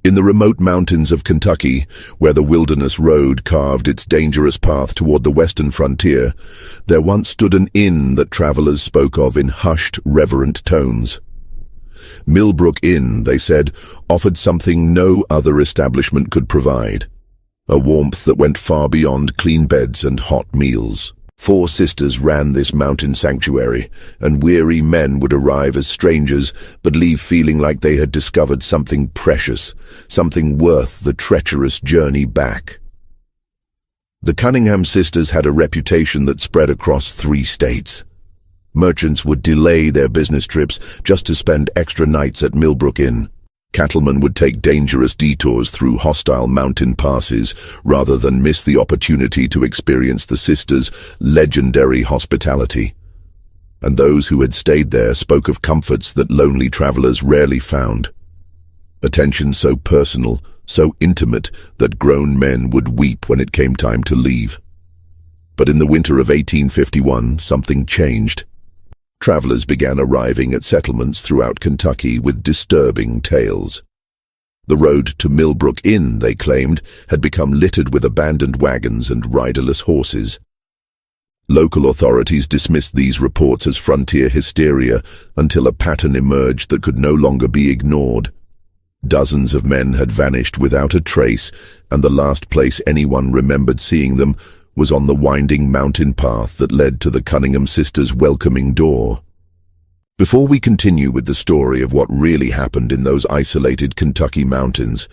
In the remote mountains of Kentucky, where the wilderness road carved its dangerous path toward the western frontier, there once stood an inn that travelers spoke of in hushed, reverent tones. Millbrook Inn, they said, offered something no other establishment could provide, a warmth that went far beyond clean beds and hot meals. 4 sisters ran this mountain sanctuary, and weary men would arrive as strangers but leave feeling like they had discovered something precious, something worth the treacherous journey back. The Cunningham sisters had a reputation that spread across 3 states. Merchants would delay their business trips just to spend extra nights at Millbrook Inn. Cattlemen would take dangerous detours through hostile mountain passes rather than miss the opportunity to experience the sisters' legendary hospitality. And those who had stayed there spoke of comforts that lonely travelers rarely found. Attention so personal, so intimate, that grown men would weep when it came time to leave. But in the winter of 1851, something changed. Travelers began arriving at settlements throughout Kentucky with disturbing tales. The road to Millbrook Inn, they claimed, had become littered with abandoned wagons and riderless horses. Local authorities dismissed these reports as frontier hysteria until a pattern emerged that could no longer be ignored. Dozens of men had vanished without a trace, and the last place anyone remembered seeing them was on the winding mountain path that led to the Cunningham sisters' welcoming door. Before we continue with the story of what really happened in those isolated Kentucky mountains,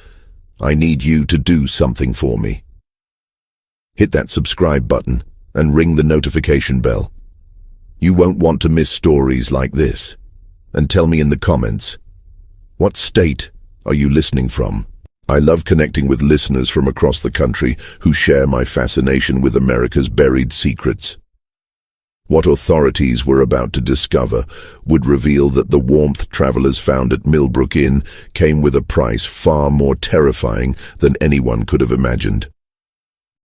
I need you to do something for me. Hit that subscribe button and ring the notification bell. You won't want to miss stories like this. And tell me in the comments, what state are you listening from? I love connecting with listeners from across the country who share my fascination with America's buried secrets. What authorities were about to discover would reveal that the warmth travelers found at Millbrook Inn came with a price far more terrifying than anyone could have imagined.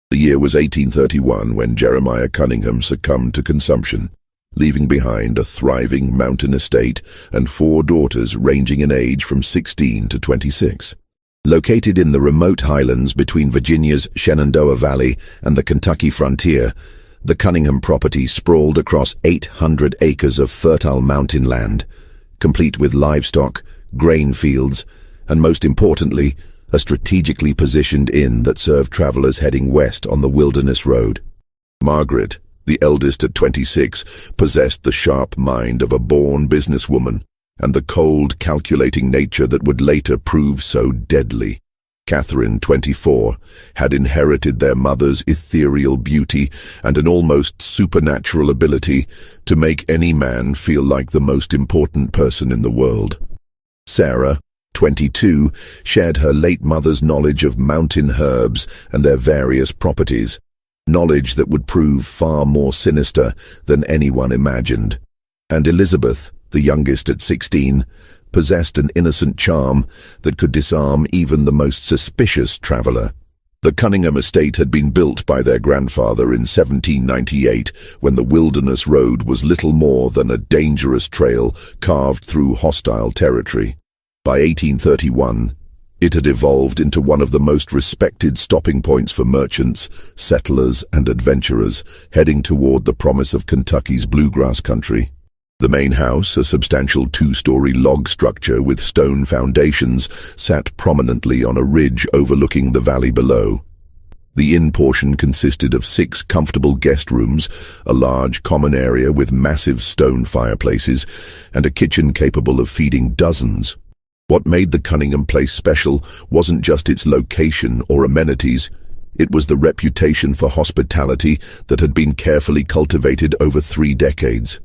The year was 1831 when Jeremiah Cunningham succumbed to consumption, leaving behind a thriving mountain estate and 4 daughters ranging in age from 16 to 26. Located in the remote highlands between Virginia's Shenandoah Valley and the Kentucky frontier, the Cunningham property sprawled across 800 acres of fertile mountain land, complete with livestock, grain fields, and most importantly, a strategically positioned inn that served travelers heading west on the wilderness road. Margaret, the eldest at 26, possessed the sharp mind of a born businesswoman and the cold, calculating nature that would later prove so deadly. Catherine, 24, had inherited their mother's ethereal beauty and an almost supernatural ability to make any man feel like the most important person in the world. Sarah, 22, shared her late mother's knowledge of mountain herbs and their various properties, knowledge that would prove far more sinister than anyone imagined. And Elizabeth, the youngest at 16, possessed an innocent charm that could disarm even the most suspicious traveler. The Cunningham estate had been built by their grandfather in 1798, when the wilderness road was little more than a dangerous trail carved through hostile territory. By 1831, it had evolved into one of the most respected stopping points for merchants, settlers, and adventurers heading toward the promise of Kentucky's bluegrass country. The main house, a substantial 2-story log structure with stone foundations, sat prominently on a ridge overlooking the valley below. The inn portion consisted of 6 comfortable guest rooms, a large common area with massive stone fireplaces, and a kitchen capable of feeding dozens. What made the Cunningham place special wasn't just its location or amenities. It was the reputation for hospitality that had been carefully cultivated over 3 decades.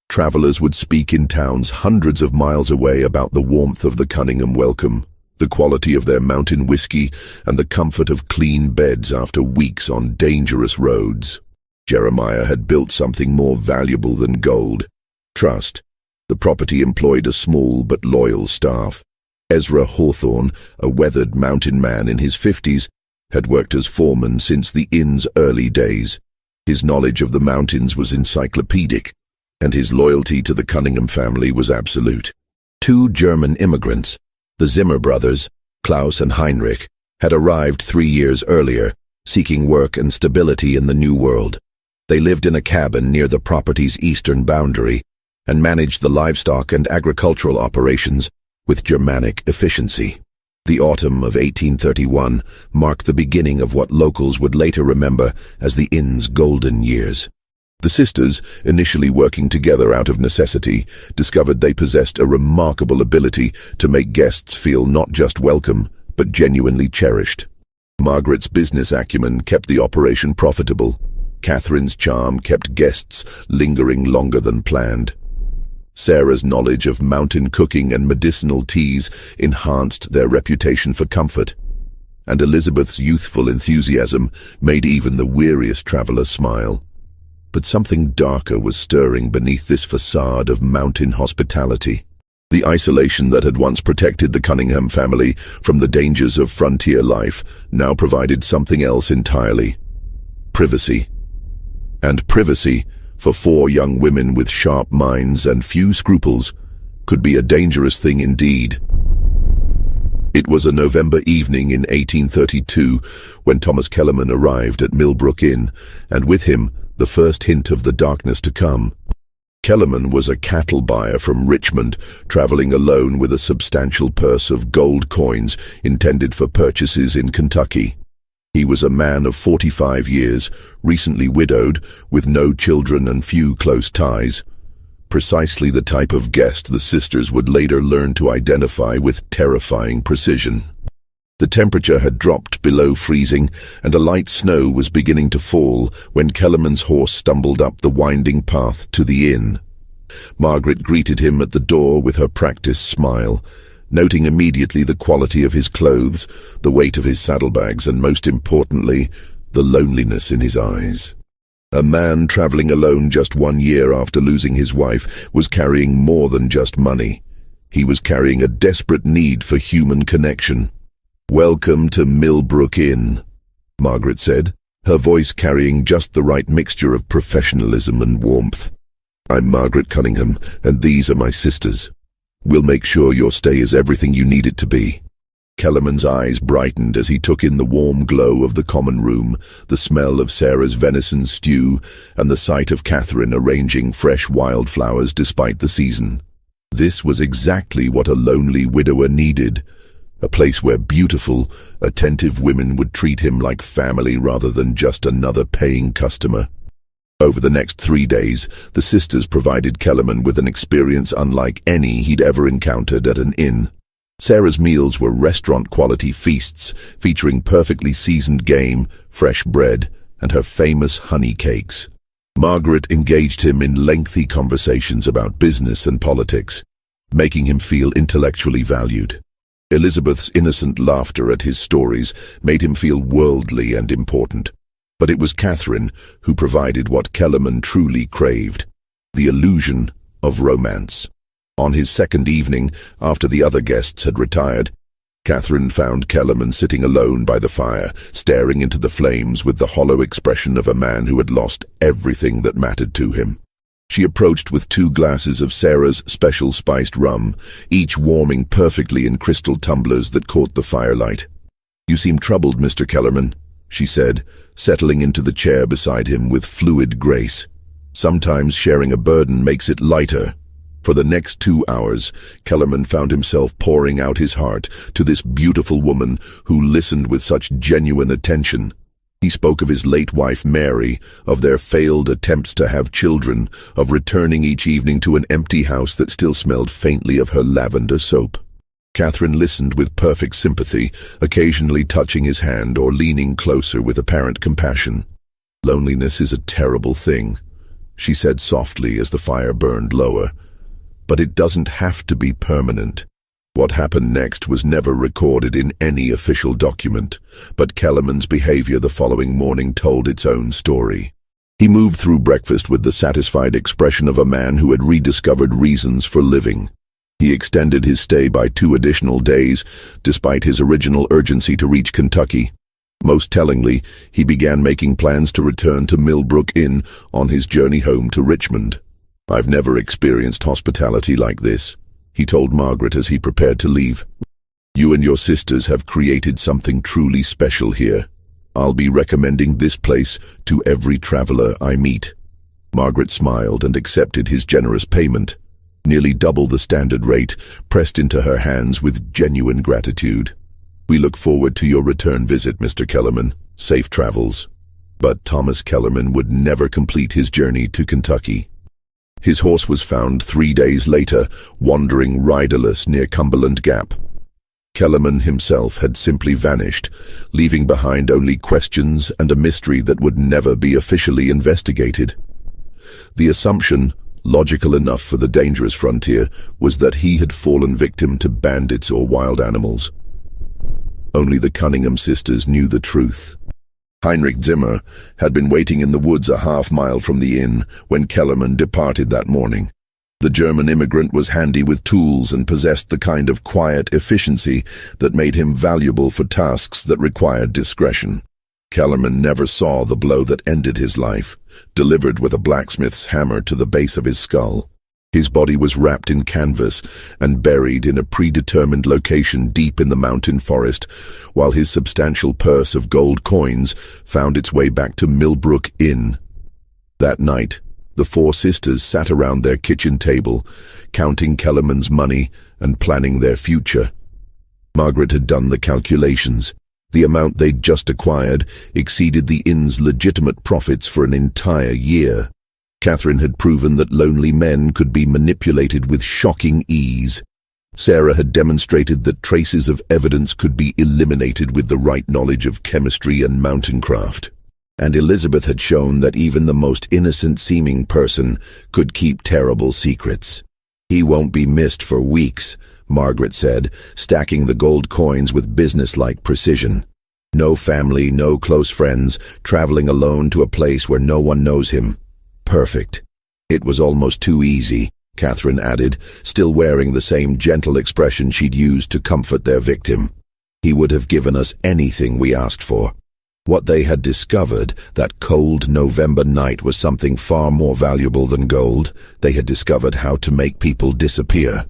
Travelers would speak in towns hundreds of miles away about the warmth of the Cunningham welcome, the quality of their mountain whiskey, and the comfort of clean beds after weeks on dangerous roads. Jeremiah had built something more valuable than gold: trust. The property employed a small but loyal staff. Ezra Hawthorne, a weathered mountain man in his 50s, had worked as foreman since the inn's early days. His knowledge of the mountains was encyclopedic, and his loyalty to the Cunningham family was absolute. 2 German immigrants, the Zimmer brothers, Klaus and Heinrich had arrived 3 years earlier, seeking work and stability in the New World. They lived in a cabin near the property's eastern boundary and managed the livestock and agricultural operations with Germanic efficiency. The autumn of 1831 marked the beginning of what locals would later remember as the inn's golden years. The sisters, initially working together out of necessity, discovered they possessed a remarkable ability to make guests feel not just welcome, but genuinely cherished. Margaret's business acumen kept the operation profitable. Catherine's charm kept guests lingering longer than planned. Sarah's knowledge of mountain cooking and medicinal teas enhanced their reputation for comfort. And Elizabeth's youthful enthusiasm made even the weariest traveler smile. But something darker was stirring beneath this facade of mountain hospitality. The isolation that had once protected the Cunningham family from the dangers of frontier life now provided something else entirely: privacy. And privacy, for 4 young women with sharp minds and few scruples, could be a dangerous thing indeed. It was a November evening in 1832 when Thomas Kellerman arrived at Millbrook Inn, and with him the first hint of the darkness to come. Kellerman was a cattle buyer from Richmond, traveling alone with a substantial purse of gold coins intended for purchases in Kentucky. He was a man of 45 years, recently widowed, with no children and few close ties. Precisely the type of guest the sisters would later learn to identify with terrifying precision. The temperature had dropped below freezing, and a light snow was beginning to fall when Kellerman's horse stumbled up the winding path to the inn. Margaret greeted him at the door with her practiced smile, noting immediately the quality of his clothes, the weight of his saddlebags, and most importantly, the loneliness in his eyes. A man traveling alone just 1 year after losing his wife was carrying more than just money. He was carrying a desperate need for human connection. "Welcome to Millbrook Inn," Margaret said, her voice carrying just the right mixture of professionalism and warmth. "I'm Margaret Cunningham, and these are my sisters. We'll make sure your stay is everything you need it to be." Kellerman's eyes brightened as he took in the warm glow of the common room, the smell of Sarah's venison stew, and the sight of Catherine arranging fresh wildflowers despite the season. This was exactly what a lonely widower needed, a place where beautiful, attentive women would treat him like family rather than just another paying customer. Over the next 3 days, the sisters provided Kellerman with an experience unlike any he'd ever encountered at an inn. Sarah's meals were restaurant-quality feasts, featuring perfectly seasoned game, fresh bread, and her famous honey cakes. Margaret engaged him in lengthy conversations about business and politics, making him feel intellectually valued. Elizabeth's innocent laughter at his stories made him feel worldly and important. But it was Catherine who provided what Kellerman truly craved: the illusion of romance. On his second evening, after the other guests had retired, Catherine found Kellerman sitting alone by the fire, staring into the flames with the hollow expression of a man who had lost everything that mattered to him. She approached with 2 glasses of Sarah's special spiced rum, each warming perfectly in crystal tumblers that caught the firelight. "You seem troubled, Mr. Kellerman," she said, settling into the chair beside him with fluid grace. "Sometimes sharing a burden makes it lighter." For the next 2 hours, Kellerman found himself pouring out his heart to this beautiful woman who listened with such genuine attention. He spoke of his late wife Mary, of their failed attempts to have children, of returning each evening to an empty house that still smelled faintly of her lavender soap. Catherine listened with perfect sympathy, occasionally touching his hand or leaning closer with apparent compassion. "Loneliness is a terrible thing," she said softly as the fire burned lower. "But it doesn't have to be permanent." What happened next was never recorded in any official document, but Kellerman's behavior the following morning told its own story. He moved through breakfast with the satisfied expression of a man who had rediscovered reasons for living. He extended his stay by 2 additional days, despite his original urgency to reach Kentucky. Most tellingly, he began making plans to return to Millbrook Inn on his journey home to Richmond. "I've never experienced hospitality like this," he told Margaret as he prepared to leave. You and your sisters have created something truly special here. I'll be recommending this place to every traveler I meet." Margaret smiled and accepted his generous payment, nearly double the standard rate, pressed into her hands with genuine gratitude. "We look forward to your return visit, Mr. Kellerman. Safe travels." But Thomas Kellerman would never complete his journey to Kentucky. His horse was found 3 days later, wandering riderless near Cumberland Gap. Kellerman himself had simply vanished, leaving behind only questions and a mystery that would never be officially investigated. The assumption, logical enough for the dangerous frontier, was that he had fallen victim to bandits or wild animals. Only the Cunningham sisters knew the truth. Heinrich Zimmer had been waiting in the woods a half-mile from the inn when Kellerman departed that morning. The German immigrant was handy with tools and possessed the kind of quiet efficiency that made him valuable for tasks that required discretion. Kellerman never saw the blow that ended his life, delivered with a blacksmith's hammer to the base of his skull. His body was wrapped in canvas and buried in a predetermined location deep in the mountain forest, while his substantial purse of gold coins found its way back to Millbrook Inn. That night, the 4 sisters sat around their kitchen table, counting Kellerman's money and planning their future. Margaret had done the calculations. The amount they'd just acquired exceeded the inn's legitimate profits for an entire year. Catherine had proven that lonely men could be manipulated with shocking ease. Sarah had demonstrated that traces of evidence could be eliminated with the right knowledge of chemistry and mountaincraft. And Elizabeth had shown that even the most innocent-seeming person could keep terrible secrets. "He won't be missed for weeks," Margaret said, stacking the gold coins with businesslike precision. "No family, no close friends, traveling alone to a place where no one knows him. Perfect." "It was almost too easy," Catherine added, still wearing the same gentle expression she'd used to comfort their victim. "He would have given us anything we asked for." What they had discovered that cold November night was something far more valuable than gold. They had discovered how to make people disappear.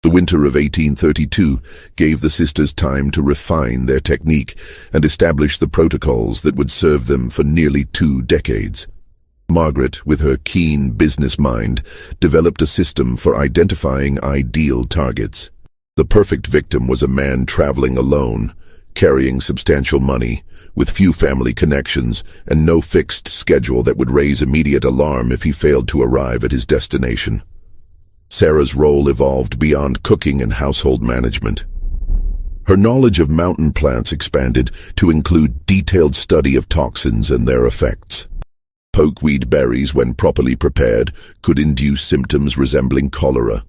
The winter of 1832 gave the sisters time to refine their technique and establish the protocols that would serve them for nearly 2 decades. Margaret, with her keen business mind, developed a system for identifying ideal targets. The perfect victim was a man traveling alone, carrying substantial money, with few family connections, and no fixed schedule that would raise immediate alarm if he failed to arrive at his destination. Sarah's role evolved beyond cooking and household management. Her knowledge of mountain plants expanded to include detailed study of toxins and their effects. Pokeweed berries, when properly prepared, could induce symptoms resembling cholera.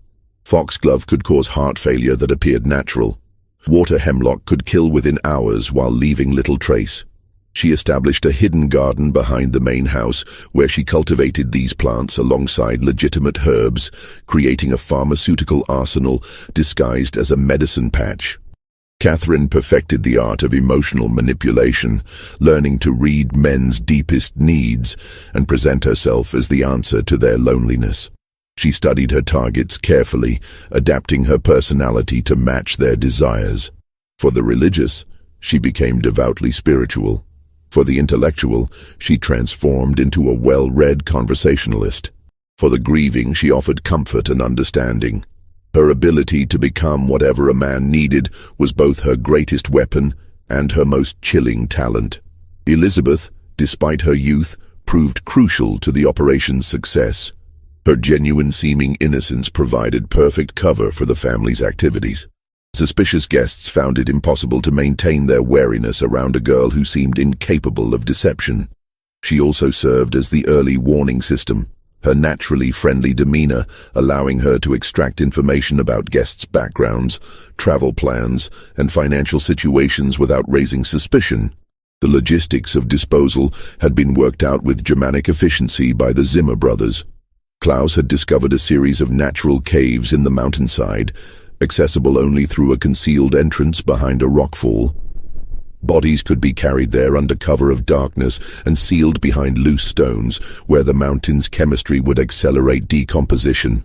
Foxglove could cause heart failure that appeared natural. Water hemlock could kill within hours while leaving little trace. She established a hidden garden behind the main house where she cultivated these plants alongside legitimate herbs, creating a pharmaceutical arsenal disguised as a medicine patch. Catherine perfected the art of emotional manipulation, learning to read men's deepest needs and present herself as the answer to their loneliness. She studied her targets carefully, adapting her personality to match their desires. For the religious, she became devoutly spiritual. For the intellectual, she transformed into a well-read conversationalist. For the grieving, she offered comfort and understanding. Her ability to become whatever a man needed was both her greatest weapon and her most chilling talent. Elizabeth, despite her youth, proved crucial to the operation's success. Her genuine-seeming innocence provided perfect cover for the family's activities. Suspicious guests found it impossible to maintain their wariness around a girl who seemed incapable of deception. She also served as the early warning system, her naturally friendly demeanor allowing her to extract information about guests' backgrounds, travel plans, and financial situations without raising suspicion. The logistics of disposal had been worked out with Germanic efficiency by the Zimmer brothers. Klaus had discovered a series of natural caves in the mountainside, accessible only through a concealed entrance behind a rockfall. Bodies could be carried there under cover of darkness and sealed behind loose stones, where the mountain's chemistry would accelerate decomposition.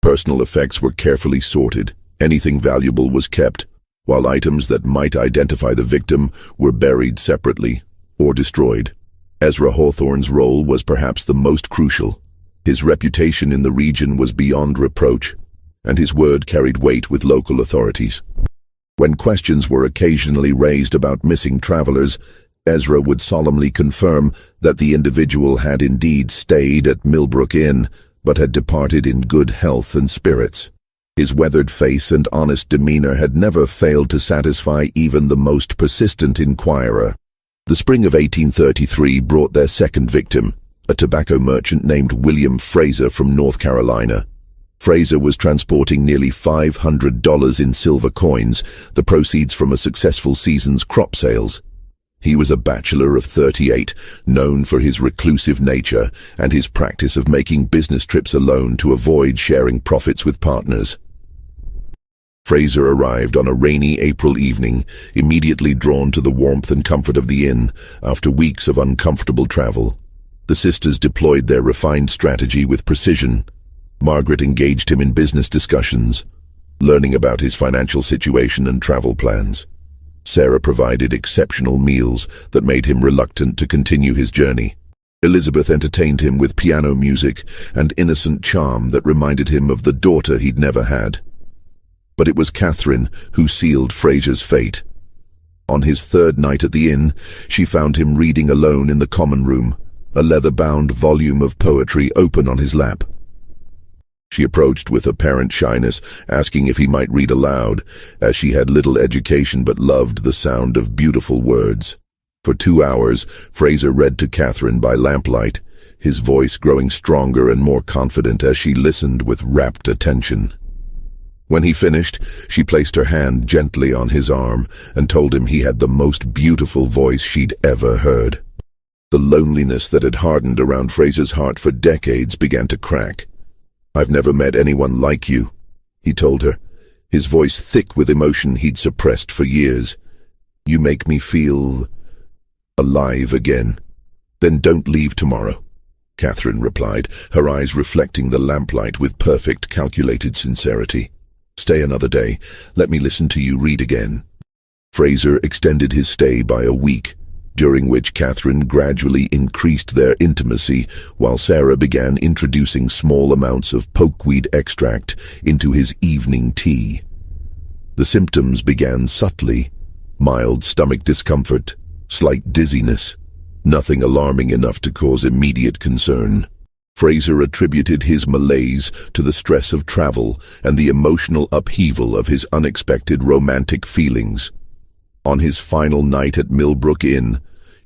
Personal effects were carefully sorted. Anything valuable was kept, while items that might identify the victim were buried separately or destroyed. Ezra Hawthorne's role was perhaps the most crucial. His reputation in the region was beyond reproach, and his word carried weight with local authorities. When questions were occasionally raised about missing travelers, Ezra would solemnly confirm that the individual had indeed stayed at Millbrook Inn, but had departed in good health and spirits. His weathered face and honest demeanor had never failed to satisfy even the most persistent inquirer. The spring of 1833 brought their second victim, a tobacco merchant named William Fraser from North Carolina. Fraser was transporting nearly $500 in silver coins, the proceeds from a successful season's crop sales. He was a bachelor of 38, known for his reclusive nature and his practice of making business trips alone to avoid sharing profits with partners. Fraser arrived on a rainy April evening, immediately drawn to the warmth and comfort of the inn after weeks of uncomfortable travel. The sisters deployed their refined strategy with precision. Margaret engaged him in business discussions, learning about his financial situation and travel plans. Sarah provided exceptional meals that made him reluctant to continue his journey. Elizabeth entertained him with piano music and innocent charm that reminded him of the daughter he'd never had. But it was Catherine who sealed Fraser's fate. On his third night at the inn, she found him reading alone in the common room, a leather-bound volume of poetry open on his lap. She approached with apparent shyness, asking if he might read aloud, as she had little education but loved the sound of beautiful words. For 2 hours, Fraser read to Catherine by lamplight, his voice growing stronger and more confident as she listened with rapt attention. When he finished, she placed her hand gently on his arm and told him he had the most beautiful voice she'd ever heard. The loneliness that had hardened around Fraser's heart for decades began to crack. "I've never met anyone like you," he told her, his voice thick with emotion he'd suppressed for years. "You make me feel alive again." "Then don't leave tomorrow," Catherine replied, her eyes reflecting the lamplight with perfect, calculated sincerity. "Stay another day. Let me listen to you read again." Fraser extended his stay by a week, during which Catherine gradually increased their intimacy while Sarah began introducing small amounts of pokeweed extract into his evening tea. The symptoms began subtly: mild stomach discomfort, slight dizziness, nothing alarming enough to cause immediate concern. Fraser attributed his malaise to the stress of travel and the emotional upheaval of his unexpected romantic feelings. On his final night at Millbrook Inn,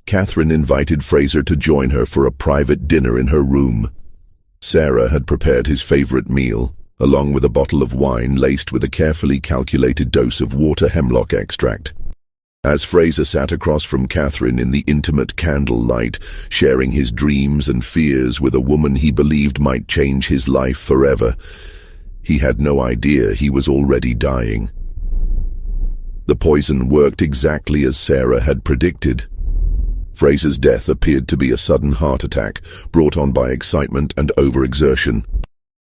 Catherine invited Fraser to join her for a private dinner in her room. Sarah had prepared his favorite meal, along with a bottle of wine laced with a carefully calculated dose of water hemlock extract. As Fraser sat across from Catherine in the intimate candlelight, sharing his dreams and fears with a woman he believed might change his life forever, he had no idea he was already dying. The poison worked exactly as Sarah had predicted. Fraser's death appeared to be a sudden heart attack brought on by excitement and overexertion.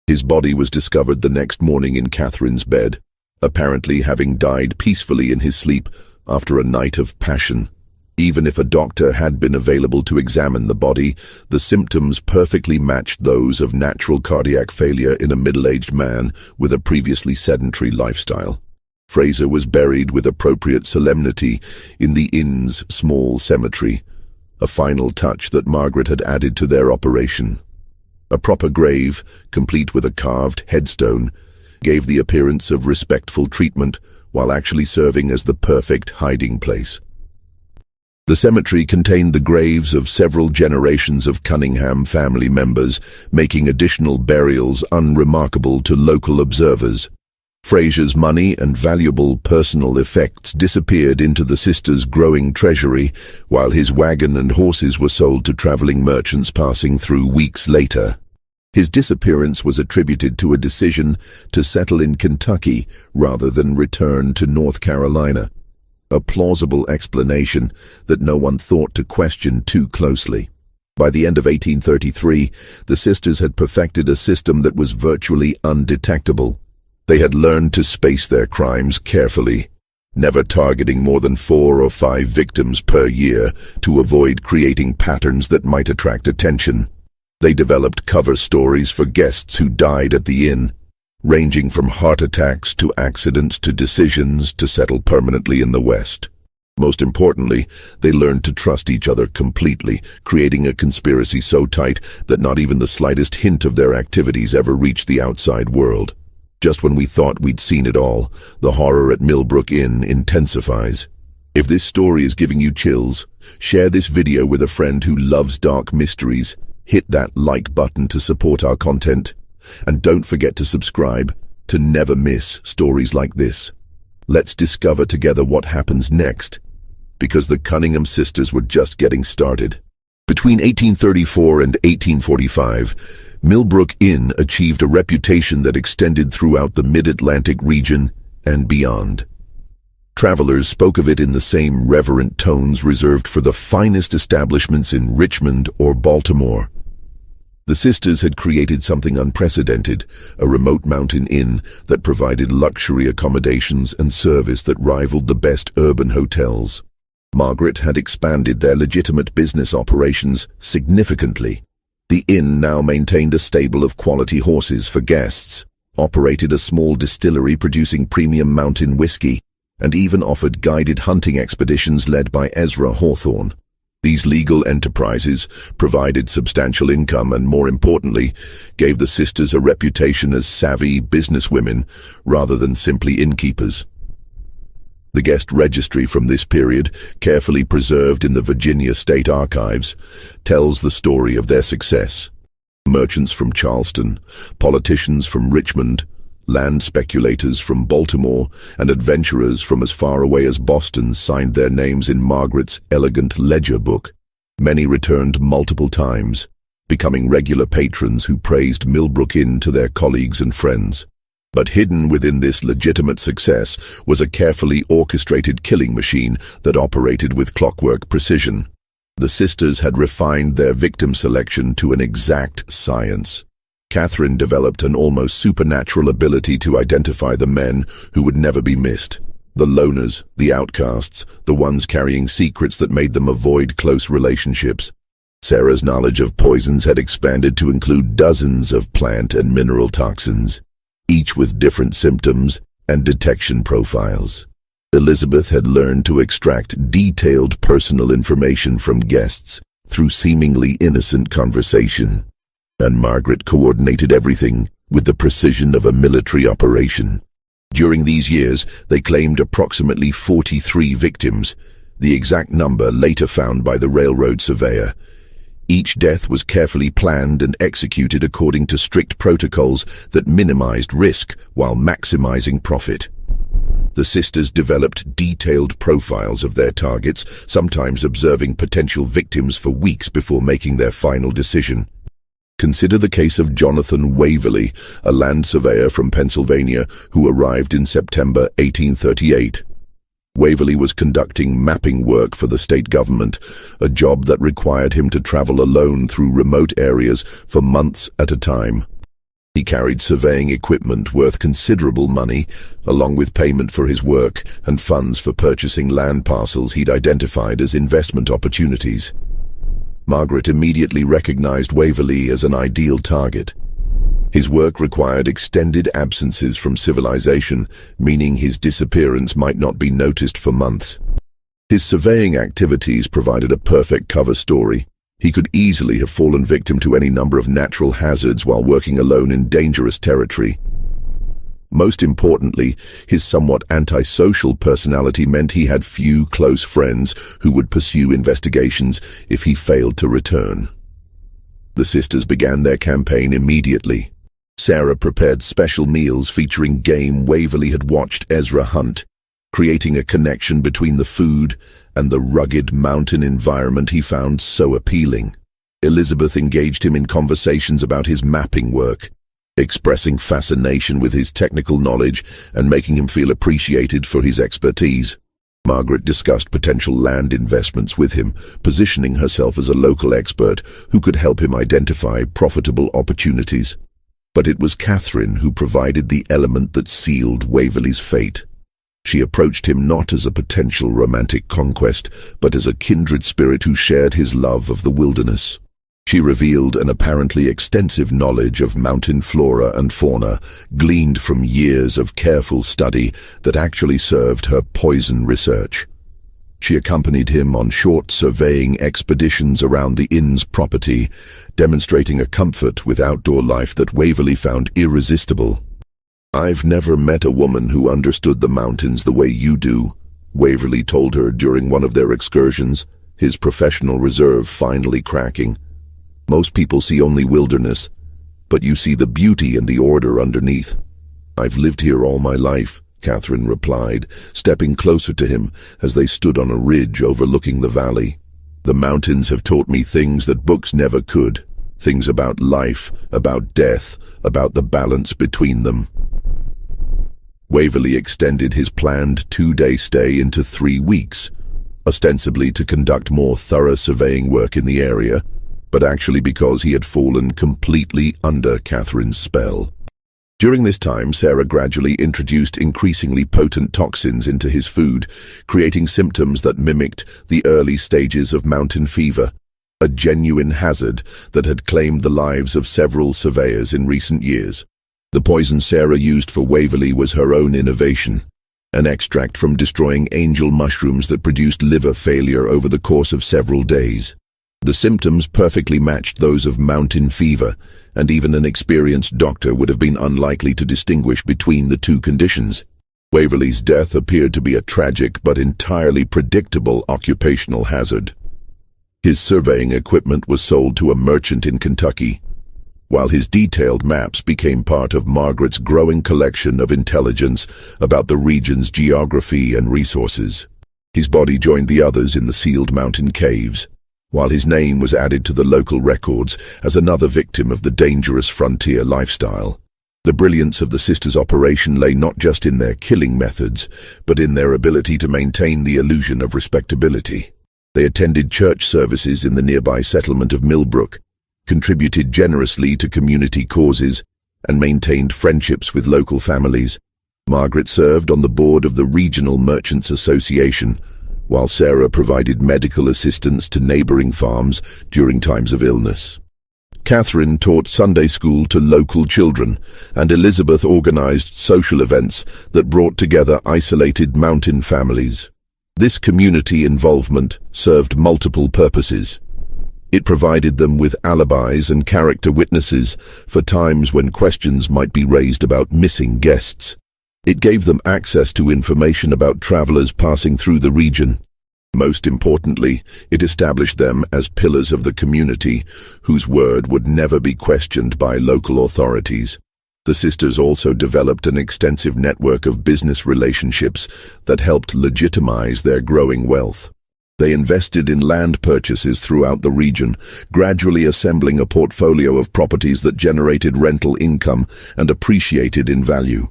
His body was discovered the next morning in Catherine's bed, apparently having died peacefully in his sleep after a night of passion. Even if a doctor had been available to examine the body, the symptoms perfectly matched those of natural cardiac failure in a middle-aged man with a previously sedentary lifestyle. Fraser was buried with appropriate solemnity in the inn's small cemetery, a final touch that Margaret had added to their operation. A proper grave, complete with a carved headstone, gave the appearance of respectful treatment while actually serving as the perfect hiding place. The cemetery contained the graves of several generations of Cunningham family members, making additional burials unremarkable to local observers. Fraser's money and valuable personal effects disappeared into the sisters' growing treasury, while his wagon and horses were sold to traveling merchants passing through weeks later. His disappearance was attributed to a decision to settle in Kentucky rather than return to North Carolina, a plausible explanation that no one thought to question too closely. By the end of 1833, the sisters had perfected a system that was virtually undetectable. They had learned to space their crimes carefully, never targeting more than 4 or 5 victims per year to avoid creating patterns that might attract attention. They developed cover stories for guests who died at the inn, ranging from heart attacks to accidents to decisions to settle permanently in the West. Most importantly, they learned to trust each other completely, creating a conspiracy so tight that not even the slightest hint of their activities ever reached the outside world. Just when we thought we'd seen it all, the horror at Millbrook Inn intensifies. If this story is giving you chills, share this video with a friend who loves dark mysteries, hit that like button to support our content, and don't forget to subscribe to never miss stories like this. Let's discover together what happens next, because the Cunningham sisters were just getting started. Between 1834 and 1845, Millbrook Inn achieved a reputation that extended throughout the mid-Atlantic region and beyond. Travelers spoke of it in the same reverent tones reserved for the finest establishments in Richmond or Baltimore. The sisters had created something unprecedented, a remote mountain inn that provided luxury accommodations and service that rivaled the best urban hotels. Margaret had expanded their legitimate business operations significantly. The inn now maintained a stable of quality horses for guests, operated a small distillery producing premium mountain whiskey, and even offered guided hunting expeditions led by Ezra Hawthorne. These legal enterprises provided substantial income and, more importantly, gave the sisters a reputation as savvy businesswomen rather than simply innkeepers. The guest registry from this period, carefully preserved in the Virginia State Archives, tells the story of their success. Merchants from Charleston, politicians from Richmond, land speculators from Baltimore, and adventurers from as far away as Boston signed their names in Margaret's elegant ledger book. Many returned multiple times, becoming regular patrons who praised Millbrook Inn to their colleagues and friends. But hidden within this legitimate success was a carefully orchestrated killing machine that operated with clockwork precision. The sisters had refined their victim selection to an exact science. Catherine developed an almost supernatural ability to identify the men who would never be missed. The loners, the outcasts, the ones carrying secrets that made them avoid close relationships. Sarah's knowledge of poisons had expanded to include dozens of plant and mineral toxins, each with different symptoms and detection profiles. Elizabeth had learned to extract detailed personal information from guests through seemingly innocent conversation. And Margaret coordinated everything with the precision of a military operation. During these years, they claimed approximately 43 victims, the exact number later found by the railroad surveyor. Each death was carefully planned and executed according to strict protocols that minimized risk while maximizing profit. The sisters developed detailed profiles of their targets, sometimes observing potential victims for weeks before making their final decision. Consider the case of Jonathan Waverley, a land surveyor from Pennsylvania who arrived in September 1838. Waverley was conducting mapping work for the state government, a job that required him to travel alone through remote areas for months at a time. He carried surveying equipment worth considerable money, along with payment for his work and funds for purchasing land parcels he'd identified as investment opportunities. Margaret immediately recognized Waverley as an ideal target. His work required extended absences from civilization, meaning his disappearance might not be noticed for months. His surveying activities provided a perfect cover story. He could easily have fallen victim to any number of natural hazards while working alone in dangerous territory. Most importantly, his somewhat antisocial personality meant he had few close friends who would pursue investigations if he failed to return. The sisters began their campaign immediately. Sarah prepared special meals featuring game Waverley had watched Ezra hunt, creating a connection between the food and the rugged mountain environment he found so appealing. Elizabeth engaged him in conversations about his mapping work, expressing fascination with his technical knowledge and making him feel appreciated for his expertise. Margaret discussed potential land investments with him, positioning herself as a local expert who could help him identify profitable opportunities. But it was Catherine who provided the element that sealed Waverley's fate. She approached him not as a potential romantic conquest, but as a kindred spirit who shared his love of the wilderness. She revealed an apparently extensive knowledge of mountain flora and fauna, gleaned from years of careful study that actually served her poison research. She accompanied him on short surveying expeditions around the inn's property, demonstrating a comfort with outdoor life that Waverley found irresistible. "I've never met a woman who understood the mountains the way you do," Waverley told her during one of their excursions, his professional reserve finally cracking. "Most people see only wilderness, but you see the beauty and the order underneath." "I've lived here all my life," Catherine replied, stepping closer to him as they stood on a ridge overlooking the valley. "The mountains have taught me things that books never could, things about life, about death, about the balance between them." Waverley extended his planned 2-day stay into 3 weeks, ostensibly to conduct more thorough surveying work in the area, but actually because he had fallen completely under Catherine's spell. During this time, Sarah gradually introduced increasingly potent toxins into his food, creating symptoms that mimicked the early stages of mountain fever, a genuine hazard that had claimed the lives of several surveyors in recent years. The poison Sarah used for Waverley was her own innovation, an extract from destroying angel mushrooms that produced liver failure over the course of several days. The symptoms perfectly matched those of mountain fever, and even an experienced doctor would have been unlikely to distinguish between the two conditions. Waverley's death appeared to be a tragic but entirely predictable occupational hazard. His surveying equipment was sold to a merchant in Kentucky, while his detailed maps became part of Margaret's growing collection of intelligence about the region's geography and resources. His body joined the others in the sealed mountain caves, while his name was added to the local records as another victim of the dangerous frontier lifestyle. The brilliance of the sisters' operation lay not just in their killing methods, but in their ability to maintain the illusion of respectability. They attended church services in the nearby settlement of Millbrook, contributed generously to community causes, and maintained friendships with local families. Margaret served on the board of the Regional Merchants Association, while Sarah provided medical assistance to neighboring farms during times of illness. Catherine taught Sunday school to local children, and Elizabeth organized social events that brought together isolated mountain families. This community involvement served multiple purposes. It provided them with alibis and character witnesses for times when questions might be raised about missing guests. It gave them access to information about travelers passing through the region. Most importantly, it established them as pillars of the community, whose word would never be questioned by local authorities. The sisters also developed an extensive network of business relationships that helped legitimize their growing wealth. They invested in land purchases throughout the region, gradually assembling a portfolio of properties that generated rental income and appreciated in value.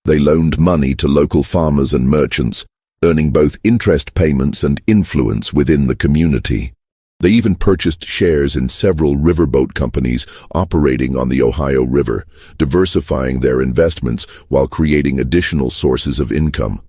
They loaned money to local farmers and merchants, earning both interest payments and influence within the community. They even purchased shares in several riverboat companies operating on the Ohio River, diversifying their investments while creating additional sources of income.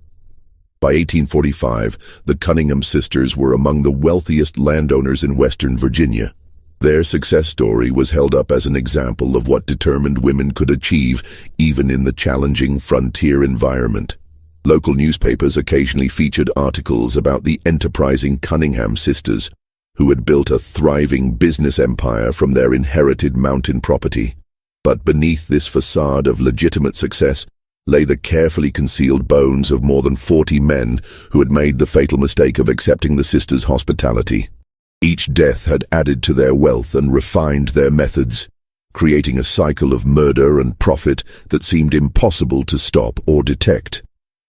By 1845, the Cunningham sisters were among the wealthiest landowners in Western Virginia. Their success story was held up as an example of what determined women could achieve even in the challenging frontier environment. Local newspapers occasionally featured articles about the enterprising Cunningham sisters, who had built a thriving business empire from their inherited mountain property. But beneath this facade of legitimate success lay the carefully concealed bones of more than 40 men who had made the fatal mistake of accepting the sisters' hospitality. Each death had added to their wealth and refined their methods, creating a cycle of murder and profit that seemed impossible to stop or detect.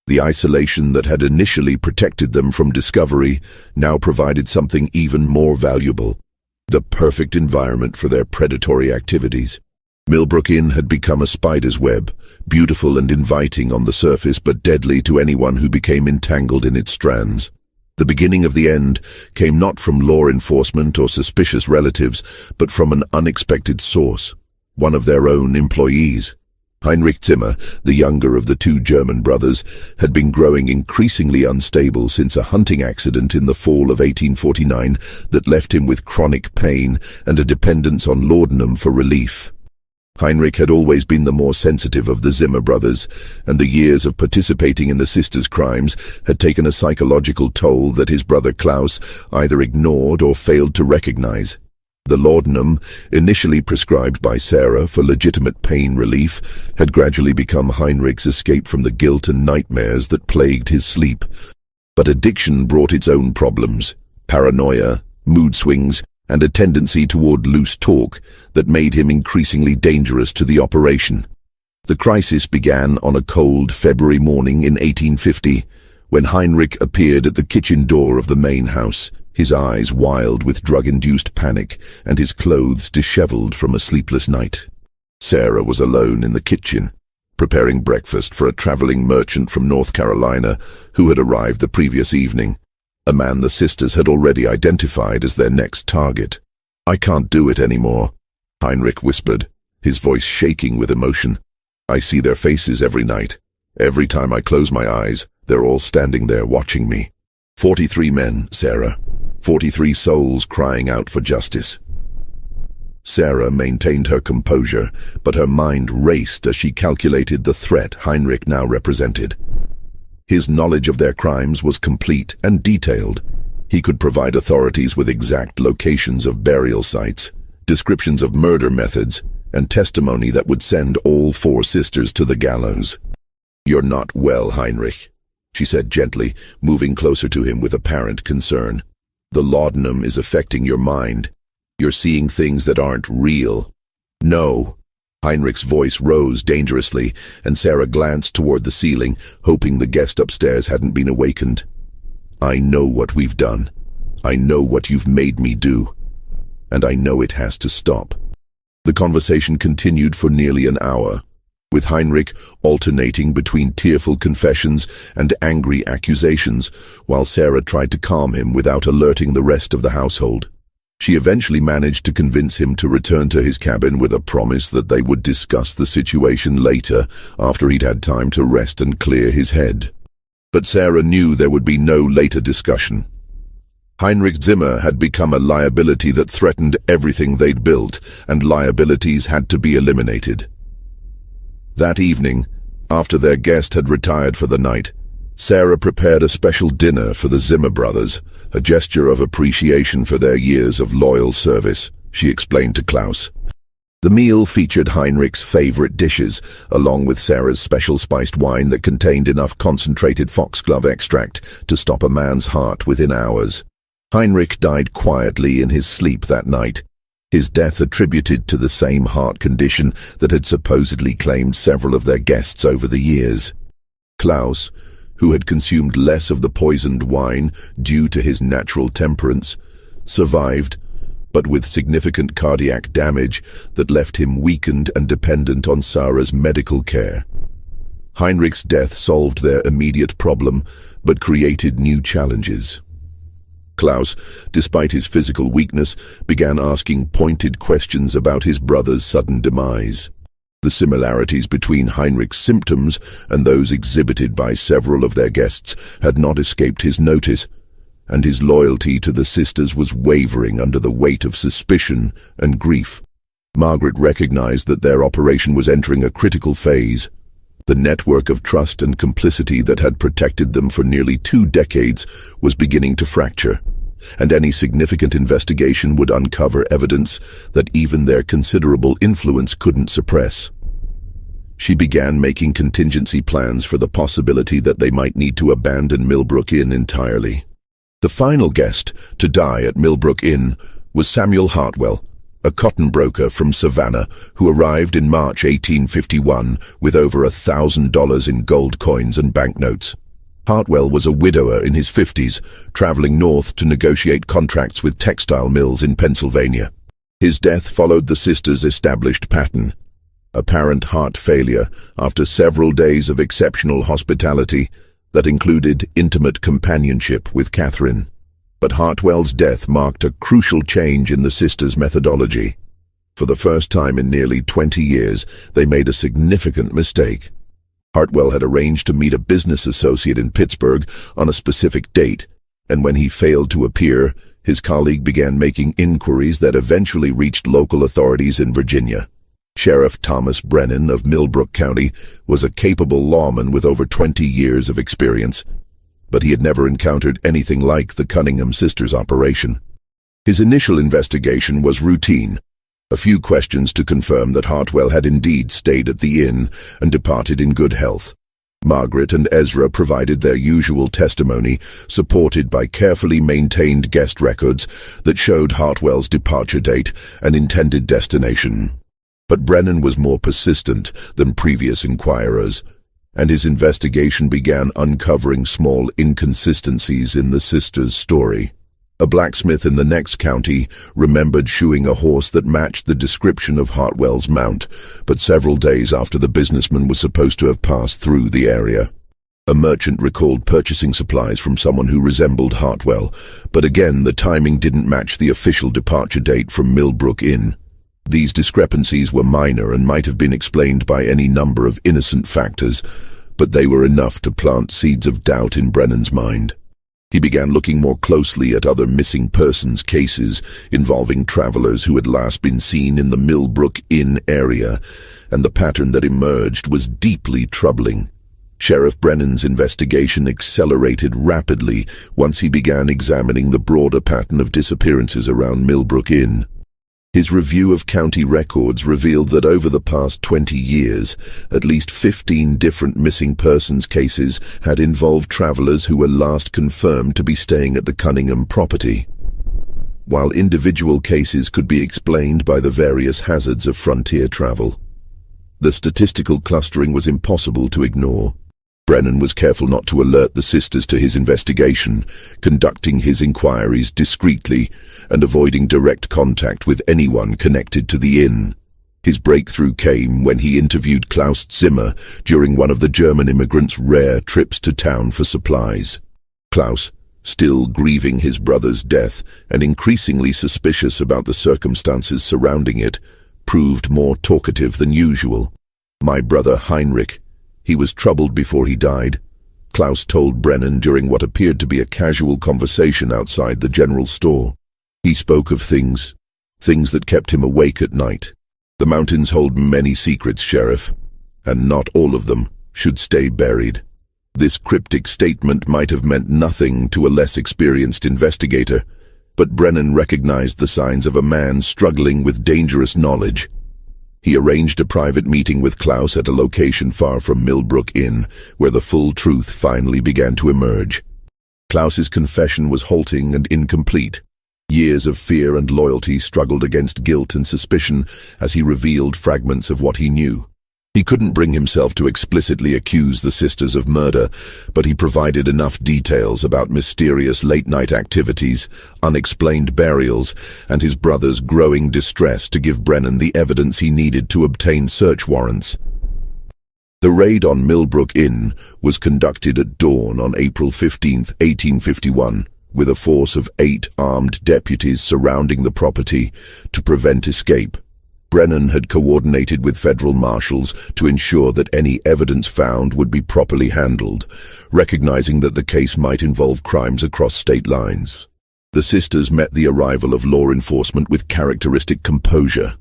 The isolation that had initially protected them from discovery now provided something even more valuable: the perfect environment for their predatory activities. Millbrook Inn had become a spider's web, beautiful and inviting on the surface but deadly to anyone who became entangled in its strands. The beginning of the end came not from law enforcement or suspicious relatives, but from an unexpected source, one of their own employees. Heinrich Zimmer, the younger of the two German brothers, had been growing increasingly unstable since a hunting accident in the fall of 1849 that left him with chronic pain and a dependence on laudanum for relief. Heinrich had always been the more sensitive of the Zimmer brothers, and the years of participating in the sisters' crimes had taken a psychological toll that his brother Klaus either ignored or failed to recognize. The laudanum, initially prescribed by Sarah for legitimate pain relief, had gradually become Heinrich's escape from the guilt and nightmares that plagued his sleep. But addiction brought its own problems: paranoia, mood swings, and a tendency toward loose talk that made him increasingly dangerous to the operation. The crisis began on a cold February morning in 1850, when Heinrich appeared at the kitchen door of the main house, his eyes wild with drug-induced panic and his clothes disheveled from a sleepless night. Sarah was alone in the kitchen, preparing breakfast for a traveling merchant from North Carolina who had arrived the previous evening, a man the sisters had already identified as their next target. "I can't do it anymore," Heinrich whispered, his voice shaking with emotion. "I see their faces every night. Every time I close my eyes, they're all standing there watching me. 43 men, Sarah. 43 souls crying out for justice." Sarah maintained her composure, but her mind raced as she calculated the threat Heinrich now represented. His knowledge of their crimes was complete and detailed. He could provide authorities with exact locations of burial sites, descriptions of murder methods, and testimony that would send all 4 sisters to the gallows. "You're not well, Heinrich," she said gently, moving closer to him with apparent concern. "The laudanum is affecting your mind. You're seeing things that aren't real." "No." Heinrich's voice rose dangerously, and Sarah glanced toward the ceiling, hoping the guest upstairs hadn't been awakened. "I know what we've done. I know what you've made me do. And I know it has to stop." The conversation continued for nearly an hour, with Heinrich alternating between tearful confessions and angry accusations, while Sarah tried to calm him without alerting the rest of the household. She eventually managed to convince him to return to his cabin with a promise that they would discuss the situation later, after he'd had time to rest and clear his head. But Sarah knew there would be no later discussion. Heinrich Zimmer had become a liability that threatened everything they'd built, and liabilities had to be eliminated. That evening, after their guest had retired for the night, Sarah prepared a special dinner for the Zimmer brothers, a gesture of appreciation for their years of loyal service, she explained to Klaus. The meal featured Heinrich's favorite dishes, along with Sarah's special spiced wine that contained enough concentrated foxglove extract to stop a man's heart within hours. Heinrich died quietly in his sleep that night, his death attributed to the same heart condition that had supposedly claimed several of their guests over the years. Klaus, who had consumed less of the poisoned wine due to his natural temperance, survived, but with significant cardiac damage that left him weakened and dependent on Sarah's medical care. Heinrich's death solved their immediate problem, but created new challenges. Klaus, despite his physical weakness, began asking pointed questions about his brother's sudden demise. The similarities between Heinrich's symptoms and those exhibited by several of their guests had not escaped his notice, and his loyalty to the sisters was wavering under the weight of suspicion and grief. Margaret recognized that their operation was entering a critical phase. The network of trust and complicity that had protected them for nearly 2 decades was beginning to fracture, and any significant investigation would uncover evidence that even their considerable influence couldn't suppress. She began making contingency plans for the possibility that they might need to abandon Millbrook Inn entirely. The final guest to die at Millbrook Inn was Samuel Hartwell, a cotton broker from Savannah who arrived in March 1851 with over $1,000 in gold coins and banknotes. Hartwell was a widower in his 50s, traveling north to negotiate contracts with textile mills in Pennsylvania. His death followed the sisters' established pattern: apparent heart failure after several days of exceptional hospitality that included intimate companionship with Catherine. But Hartwell's death marked a crucial change in the sisters' methodology. For the first time in nearly 20 years, they made a significant mistake. Hartwell had arranged to meet a business associate in Pittsburgh on a specific date, and when he failed to appear, his colleague began making inquiries that eventually reached local authorities in Virginia. Sheriff Thomas Brennan of Millbrook County was a capable lawman with over 20 years of experience, but he had never encountered anything like the Cunningham sisters' operation. His initial investigation was routine. A few questions to confirm that Hartwell had indeed stayed at the inn and departed in good health. Margaret and Ezra provided their usual testimony, supported by carefully maintained guest records that showed Hartwell's departure date and intended destination. But Brennan was more persistent than previous inquirers, and his investigation began uncovering small inconsistencies in the sisters' story. A blacksmith in the next county remembered shoeing a horse that matched the description of Hartwell's mount, but several days after the businessman was supposed to have passed through the area. A merchant recalled purchasing supplies from someone who resembled Hartwell, but again the timing didn't match the official departure date from Millbrook Inn. These discrepancies were minor and might have been explained by any number of innocent factors, but they were enough to plant seeds of doubt in Brennan's mind. He began looking more closely at other missing persons cases involving travelers who had last been seen in the Millbrook Inn area, and the pattern that emerged was deeply troubling. Sheriff Brennan's investigation accelerated rapidly once he began examining the broader pattern of disappearances around Millbrook Inn. His review of county records revealed that over the past 20 years, at least 15 different missing persons cases had involved travelers who were last confirmed to be staying at the Cunningham property. While individual cases could be explained by the various hazards of frontier travel, the statistical clustering was impossible to ignore. Brennan was careful not to alert the sisters to his investigation, conducting his inquiries discreetly and avoiding direct contact with anyone connected to the inn. His breakthrough came when he interviewed Klaus Zimmer during one of the German immigrants' rare trips to town for supplies. Klaus, still grieving his brother's death and increasingly suspicious about the circumstances surrounding it, proved more talkative than usual. "My brother Heinrich. He was troubled before he died," Klaus told Brennan during what appeared to be a casual conversation outside the general store. "He spoke of things that kept him awake at night. The mountains hold many secrets, Sheriff, and not all of them should stay buried." This cryptic statement might have meant nothing to a less experienced investigator, but Brennan recognized the signs of a man struggling with dangerous knowledge. He arranged a private meeting with Klaus at a location far from Millbrook Inn, where the full truth finally began to emerge. Klaus's confession was halting and incomplete. Years of fear and loyalty struggled against guilt and suspicion as he revealed fragments of what he knew. He couldn't bring himself to explicitly accuse the sisters of murder, but he provided enough details about mysterious late-night activities, unexplained burials, and his brother's growing distress to give Brennan the evidence he needed to obtain search warrants. The raid on Millbrook Inn was conducted at dawn on April 15, 1851, with a force of 8 armed deputies surrounding the property to prevent escape. Brennan had coordinated with federal marshals to ensure that any evidence found would be properly handled, recognizing that the case might involve crimes across state lines. The sisters met the arrival of law enforcement with characteristic composure.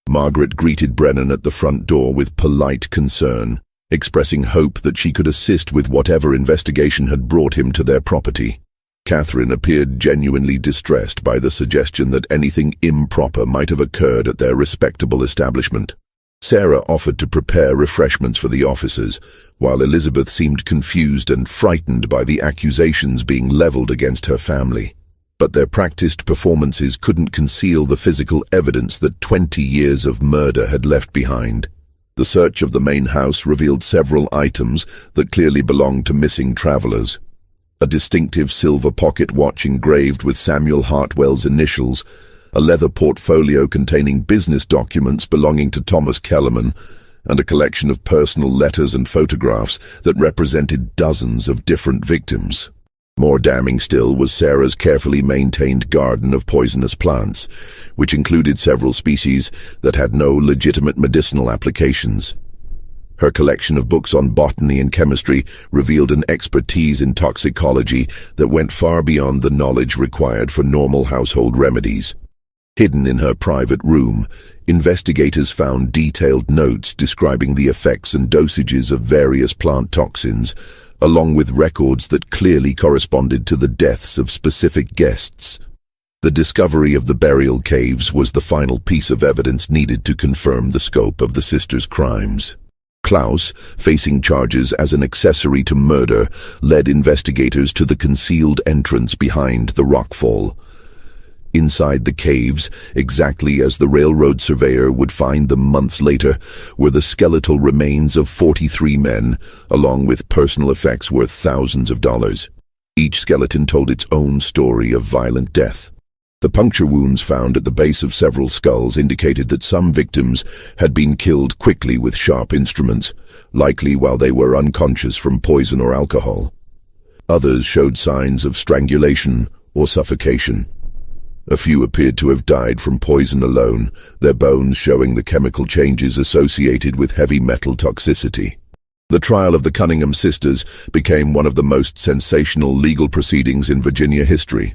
Margaret greeted Brennan at the front door with polite concern, expressing hope that she could assist with whatever investigation had brought him to their property. Catherine appeared genuinely distressed by the suggestion that anything improper might have occurred at their respectable establishment. Sarah offered to prepare refreshments for the officers, while Elizabeth seemed confused and frightened by the accusations being leveled against her family. But their practiced performances couldn't conceal the physical evidence that 20 years of murder had left behind. The search of the main house revealed several items that clearly belonged to missing travelers. A distinctive silver pocket watch engraved with Samuel Hartwell's initials, a leather portfolio containing business documents belonging to Thomas Kellerman, and a collection of personal letters and photographs that represented dozens of different victims. More damning still was Sarah's carefully maintained garden of poisonous plants, which included several species that had no legitimate medicinal applications. Her collection of books on botany and chemistry revealed an expertise in toxicology that went far beyond the knowledge required for normal household remedies. Hidden in her private room, investigators found detailed notes describing the effects and dosages of various plant toxins, along with records that clearly corresponded to the deaths of specific guests. The discovery of the burial caves was the final piece of evidence needed to confirm the scope of the sisters' crimes. Klaus, facing charges as an accessory to murder, led investigators to the concealed entrance behind the rockfall. Inside the caves, exactly as the railroad surveyor would find them months later, were the skeletal remains of 43 men, along with personal effects worth thousands of dollars. Each skeleton told its own story of violent death. The puncture wounds found at the base of several skulls indicated that some victims had been killed quickly with sharp instruments, likely while they were unconscious from poison or alcohol. Others showed signs of strangulation or suffocation. A few appeared to have died from poison alone, their bones showing the chemical changes associated with heavy metal toxicity. The trial of the Cunningham sisters became one of the most sensational legal proceedings in Virginia history.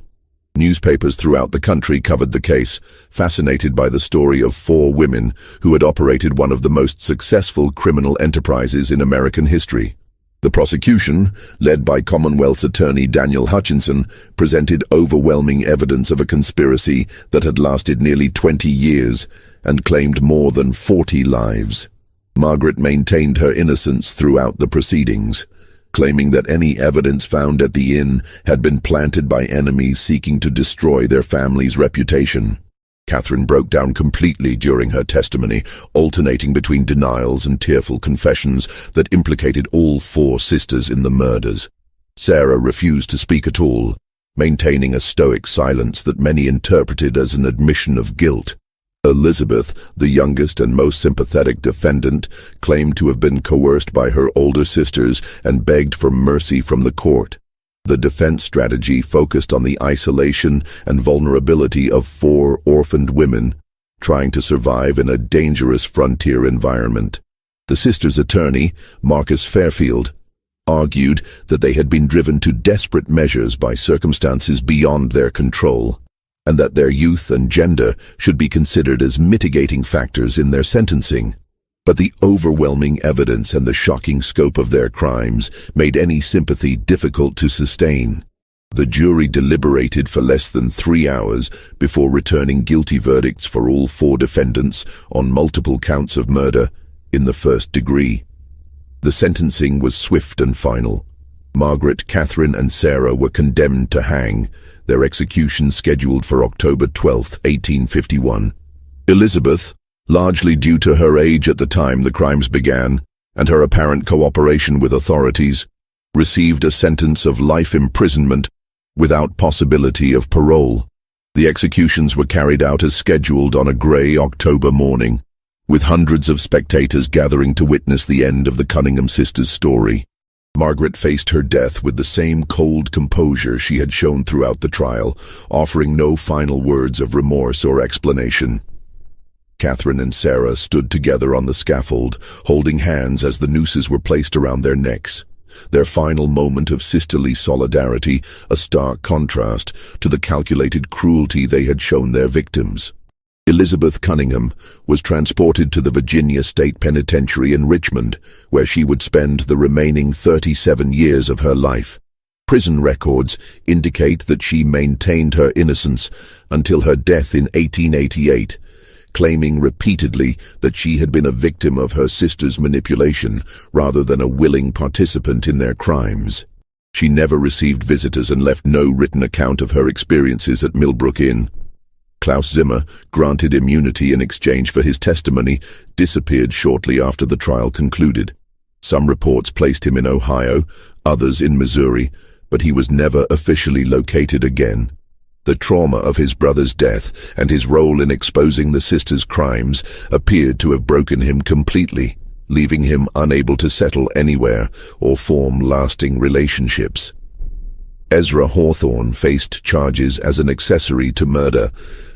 Newspapers throughout the country covered the case, fascinated by the story of 4 women who had operated one of the most successful criminal enterprises in American history. The prosecution, led by Commonwealth's attorney Daniel Hutchinson, presented overwhelming evidence of a conspiracy that had lasted nearly 20 years and claimed more than 40 lives. Margaret maintained her innocence throughout the proceedings, claiming that any evidence found at the inn had been planted by enemies seeking to destroy their family's reputation. Catherine broke down completely during her testimony, alternating between denials and tearful confessions that implicated all 4 sisters in the murders. Sarah refused to speak at all, maintaining a stoic silence that many interpreted as an admission of guilt. Elizabeth, the youngest and most sympathetic defendant, claimed to have been coerced by her older sisters and begged for mercy from the court. The defense strategy focused on the isolation and vulnerability of 4 orphaned women, trying to survive in a dangerous frontier environment. The sisters' attorney, Marcus Fairfield, argued that they had been driven to desperate measures by circumstances beyond their control, and that their youth and gender should be considered as mitigating factors in their sentencing. But the overwhelming evidence and the shocking scope of their crimes made any sympathy difficult to sustain. The jury deliberated for less than 3 hours before returning guilty verdicts for all 4 defendants on multiple counts of murder in the first degree. The sentencing was swift and final. Margaret, Catherine, and Sarah were condemned to hang, their execution scheduled for October 12, 1851. Elizabeth, largely due to her age at the time the crimes began and her apparent cooperation with authorities, received a sentence of life imprisonment without possibility of parole. The executions were carried out as scheduled on a grey October morning, with hundreds of spectators gathering to witness the end of the Cunningham sisters' story. Margaret faced her death with the same cold composure she had shown throughout the trial, offering no final words of remorse or explanation. Catherine and Sarah stood together on the scaffold, holding hands as the nooses were placed around their necks, their final moment of sisterly solidarity, a stark contrast to the calculated cruelty they had shown their victims. Elizabeth Cunningham was transported to the Virginia State Penitentiary in Richmond, where she would spend the remaining 37 years of her life. Prison records indicate that she maintained her innocence until her death in 1888, claiming repeatedly that she had been a victim of her sister's manipulation rather than a willing participant in their crimes. She never received visitors and left no written account of her experiences at Millbrook Inn. Klaus Zimmer, granted immunity in exchange for his testimony, disappeared shortly after the trial concluded. Some reports placed him in Ohio, others in Missouri, but he was never officially located again. The trauma of his brother's death and his role in exposing the sisters' crimes appeared to have broken him completely, leaving him unable to settle anywhere or form lasting relationships. Ezra Hawthorne faced charges as an accessory to murder,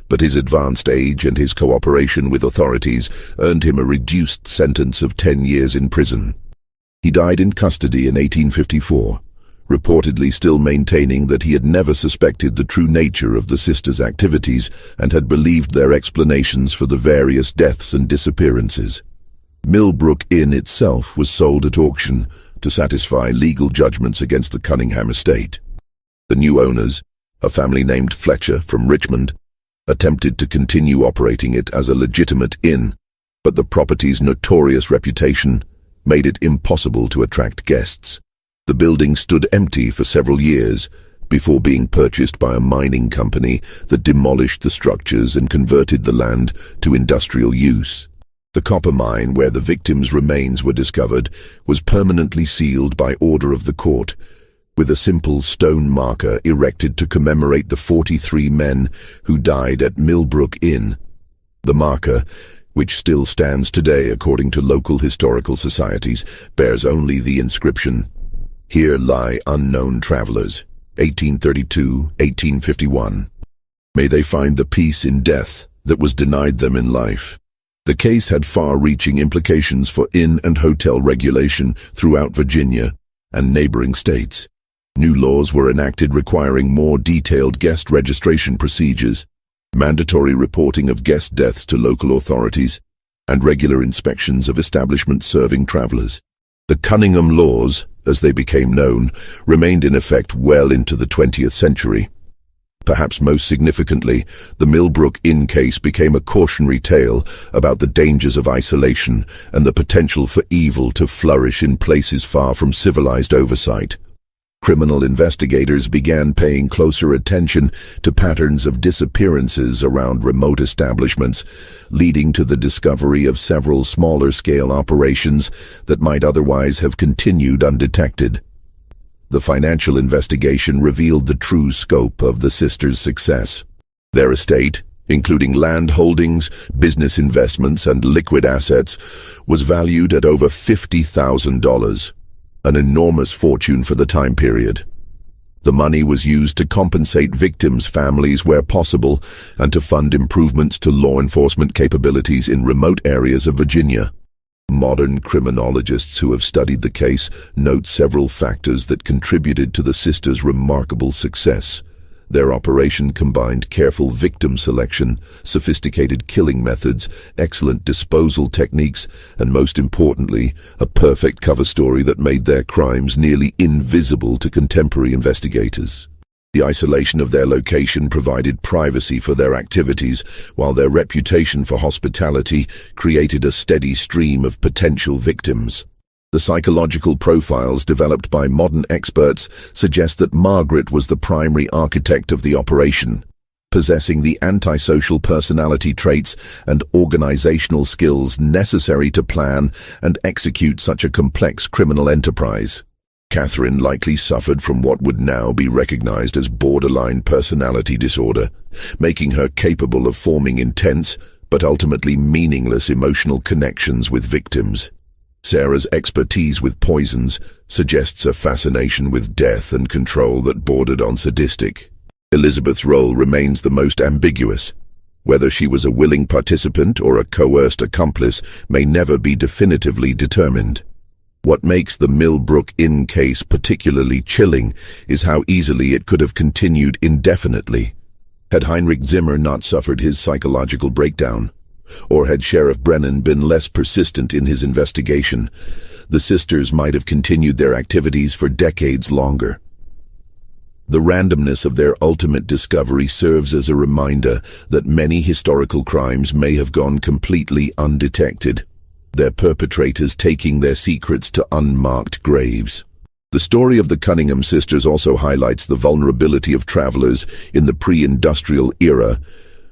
but his advanced age and his cooperation with authorities earned him a reduced sentence of 10 years in prison. He died in custody in 1854, reportedly still maintaining that he had never suspected the true nature of the sisters' activities and had believed their explanations for the various deaths and disappearances. Millbrook Inn itself was sold at auction to satisfy legal judgments against the Cunningham estate. The new owners, a family named Fletcher from Richmond, attempted to continue operating it as a legitimate inn, but the property's notorious reputation made it impossible to attract guests. The building stood empty for several years before being purchased by a mining company that demolished the structures and converted the land to industrial use. The copper mine where the victims' remains were discovered was permanently sealed by order of the court, with a simple stone marker erected to commemorate the 43 men who died at Millbrook Inn. The marker, which still stands today according to local historical societies, bears only the inscription, "Here lie unknown travelers, 1832-1851. May they find the peace in death that was denied them in life." The case had far-reaching implications for inn and hotel regulation throughout Virginia and neighboring states. New laws were enacted requiring more detailed guest registration procedures, mandatory reporting of guest deaths to local authorities, and regular inspections of establishments serving travelers. The Cunningham laws, as they became known, remained in effect well into the 20th century. Perhaps most significantly, the Millbrook Inn case became a cautionary tale about the dangers of isolation and the potential for evil to flourish in places far from civilized oversight. Criminal investigators began paying closer attention to patterns of disappearances around remote establishments, leading to the discovery of several smaller-scale operations that might otherwise have continued undetected. The financial investigation revealed the true scope of the sisters' success. Their estate, including land holdings, business investments, and liquid assets, was valued at over $50,000. An enormous fortune for the time period. The money was used to compensate victims' families where possible and to fund improvements to law enforcement capabilities in remote areas of Virginia. Modern criminologists who have studied the case note several factors that contributed to the sisters' remarkable success. Their operation combined careful victim selection, sophisticated killing methods, excellent disposal techniques, and most importantly, a perfect cover story that made their crimes nearly invisible to contemporary investigators. The isolation of their location provided privacy for their activities, while their reputation for hospitality created a steady stream of potential victims. The psychological profiles developed by modern experts suggest that Margaret was the primary architect of the operation, possessing the antisocial personality traits and organizational skills necessary to plan and execute such a complex criminal enterprise. Catherine likely suffered from what would now be recognized as borderline personality disorder, making her capable of forming intense but ultimately meaningless emotional connections with victims. Sarah's expertise with poisons suggests a fascination with death and control that bordered on sadistic. Elizabeth's role remains the most ambiguous. Whether she was a willing participant or a coerced accomplice may never be definitively determined. What makes the Millbrook Inn case particularly chilling is how easily it could have continued indefinitely. Had Heinrich Zimmer not suffered his psychological breakdown, or had Sheriff Brennan been less persistent in his investigation, the sisters might have continued their activities for decades longer. The randomness of their ultimate discovery serves as a reminder that many historical crimes may have gone completely undetected, their perpetrators taking their secrets to unmarked graves. The story of the Cunningham sisters also highlights the vulnerability of travelers in the pre-industrial era.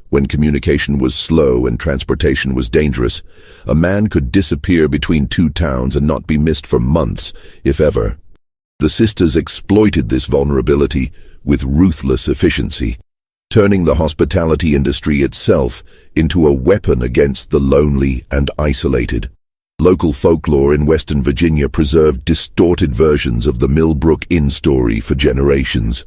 When communication was slow and transportation was dangerous, a man could disappear between two towns and not be missed for months, if ever. The sisters exploited this vulnerability with ruthless efficiency, turning the hospitality industry itself into a weapon against the lonely and isolated. Local folklore in Western Virginia preserved distorted versions of the Millbrook Inn story for generations.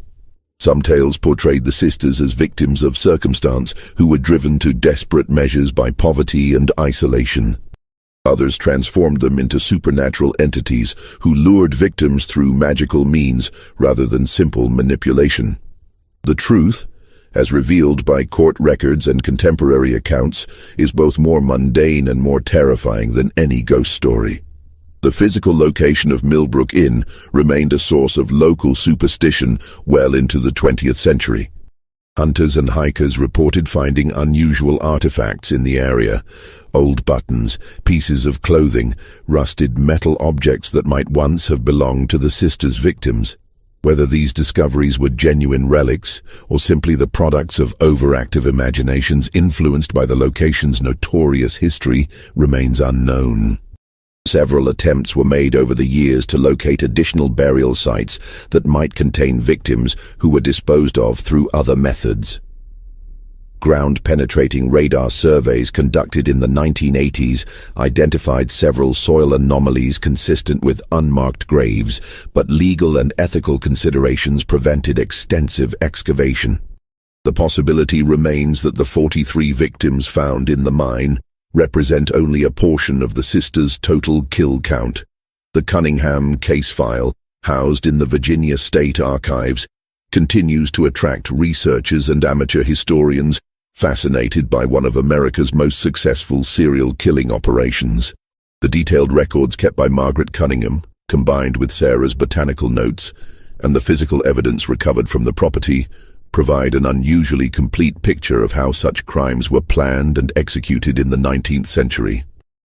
Some tales portrayed the sisters as victims of circumstance who were driven to desperate measures by poverty and isolation. Others transformed them into supernatural entities who lured victims through magical means rather than simple manipulation. The truth, as revealed by court records and contemporary accounts, is both more mundane and more terrifying than any ghost story. The physical location of Millbrook Inn remained a source of local superstition well into the 20th century. Hunters and hikers reported finding unusual artifacts in the area: old buttons, pieces of clothing, rusted metal objects that might once have belonged to the sisters' victims. Whether these discoveries were genuine relics or simply the products of overactive imaginations influenced by the location's notorious history remains unknown. Several attempts were made over the years to locate additional burial sites that might contain victims who were disposed of through other methods. Ground-penetrating radar surveys conducted in the 1980s identified several soil anomalies consistent with unmarked graves, but legal and ethical considerations prevented extensive excavation. The possibility remains that the 43 victims found in the mine represent only a portion of the sisters' total kill count. The Cunningham case file, housed in the Virginia State Archives, continues to attract researchers and amateur historians fascinated by one of America's most successful serial killing operations. The detailed records kept by Margaret Cunningham, combined with Sarah's botanical notes, and the physical evidence recovered from the property, provide an unusually complete picture of how such crimes were planned and executed in the 19th century.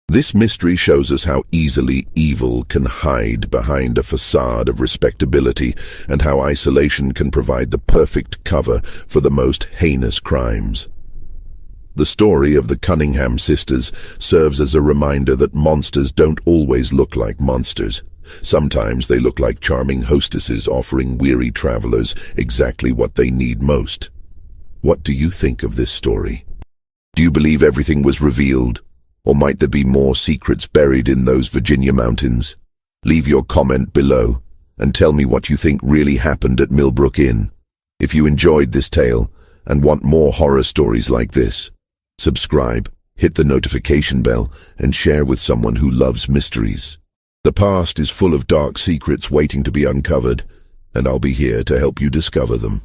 This mystery shows us how easily evil can hide behind a facade of respectability and how isolation can provide the perfect cover for the most heinous crimes. The story of the Cunningham sisters serves as a reminder that monsters don't always look like monsters. Sometimes they look like charming hostesses offering weary travelers exactly what they need most. What do you think of this story? Do you believe everything was revealed? Or might there be more secrets buried in those Virginia mountains? Leave your comment below and tell me what you think really happened at Millbrook Inn. If you enjoyed this tale and want more horror stories like this, subscribe, hit the notification bell, and share with someone who loves mysteries. The past is full of dark secrets waiting to be uncovered, and I'll be here to help you discover them.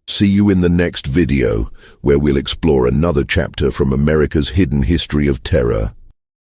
See you in the next video, where we'll explore another chapter from America's hidden history of terror.